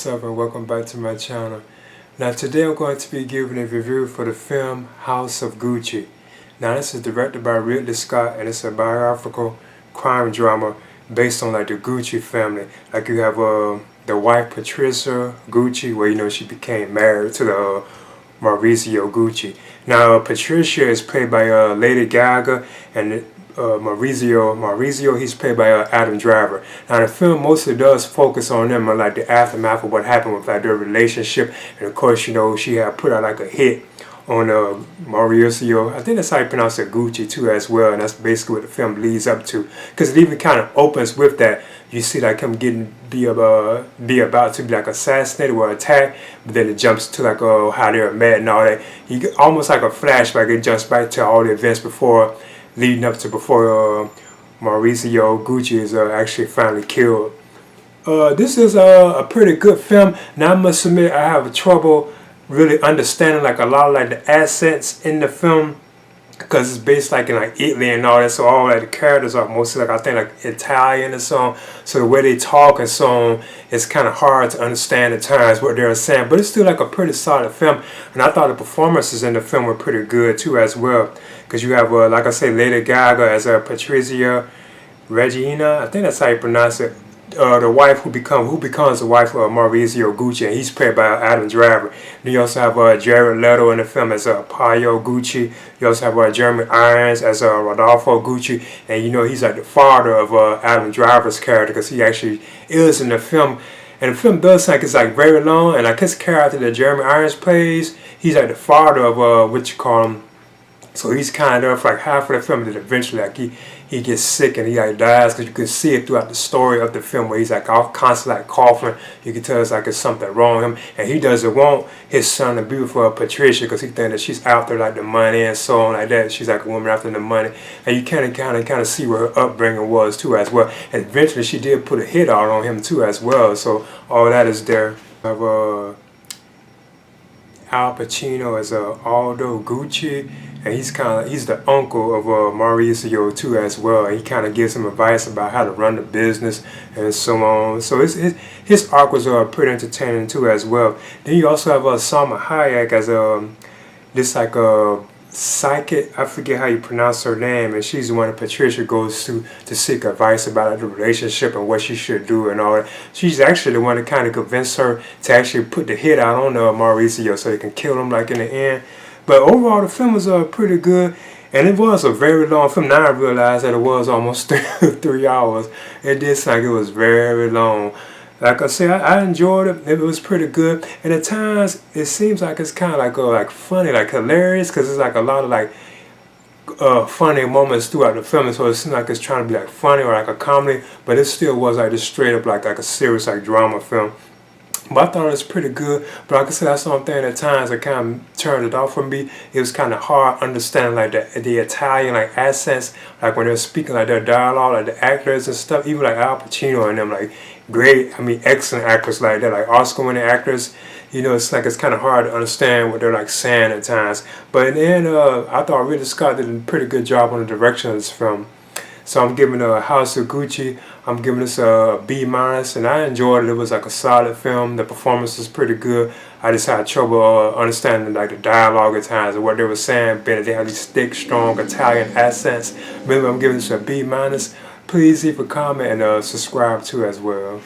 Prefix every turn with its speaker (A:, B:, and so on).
A: What's up and welcome back to my channel. Now today I'm going to be giving a review for the film House of Gucci. Now this is directed by Ridley Scott and it's a biographical crime drama based on like the Gucci family. Like you have the wife Patricia Gucci, where she became married to the Maurizio Gucci. Now Patricia is played by Lady Gaga, and Maurizio, he's played by Adam Driver. Now the film mostly does focus on them and like the aftermath of what happened with like their relationship, and of course she had put out like a hit on Maurizio. I think that's how you pronounce it, Gucci too, as well, and that's basically what the film leads up to, because it even kind of opens with that. You see like him be about to be like assassinated or attacked, but then it jumps to like how they were met and all that. You get almost like a flashback. It jumps back to all the events before Maurizio Gucci is actually finally killed. This is a pretty good film. Now I must admit I have trouble really understanding like a lot of like the accents in the film, because it's based like in like Italy and all that, so all like the characters are mostly like I think like Italian and so on. So the way they talk and so on, it's kind of hard to understand at times what they're saying. But it's still like a pretty solid film, and I thought the performances in the film were pretty good too as well. Because you have like I say, Lady Gaga as Patrizia Regina, I think that's how you pronounce it. The wife who becomes the wife of Maurizio Gucci, and he's played by Adam Driver. Then you also have Jared Leto in the film as Paolo Gucci. You also have Jeremy Irons as Rodolfo Gucci, and he's like the father of Adam Driver's character, because he actually is in the film. And the film does sound like it's like very long, and like his character that Jeremy Irons plays, he's like the father of what you call him. So he's kind of like half of the film, and then eventually like he gets sick and he like dies, because you can see it throughout the story of the film where he's like constantly like coughing. You can tell it's like it's something wrong with him, and he doesn't want his son to be with Patricia, because he thinks that she's after like the money and so on like that. She's like a woman after the money, and you kind of see what her upbringing was too as well. And eventually she did put a hit out on him too as well. So all that is there. I have Al Pacino as Aldo Gucci, and he's the uncle of Maurizio too as well. He kind of gives him advice about how to run the business and so on. So his arc was pretty entertaining too as well. Then you also have Salma Hayek as this like psychic, I forget how you pronounce her name, and she's the one that Patricia goes to seek advice about like, the relationship and what she should do and all that. She's actually the one that kind of convinced her to actually put the hit out on Maurizio so they can kill him like in the end. But overall the film was pretty good, and it was a very long film. Now I realized that it was almost 3 hours. It did sound like it was very long. Like I said, I enjoyed it. It was pretty good, and at times it seems like it's kind of like funny, like hilarious, because it's like a lot of like funny moments throughout the film. So it seems like it's trying to be like funny or like a comedy, but it still was like just straight up like a serious like drama film. But I thought it was pretty good. But like I said, that's the only thing at times that kind of turned it off for me. It was kind of hard understanding like the Italian like accents, like when they're speaking like their dialogue, like the actors and stuff. Even like Al Pacino and them, like great, excellent actors like that, like Oscar-winning actors. It's like it's kind of hard to understand what they're like saying at times. But in the end, I thought Ridley Scott did a pretty good job on the direction of this film. So I'm giving House of Gucci, I'm giving this a B-, and I enjoyed it. It was like a solid film. The performance was pretty good. I just had trouble understanding like the dialogue at times and what they were saying, being that they had these thick, strong Italian accents. But I'm giving this a B-. Please leave a comment and subscribe too as well.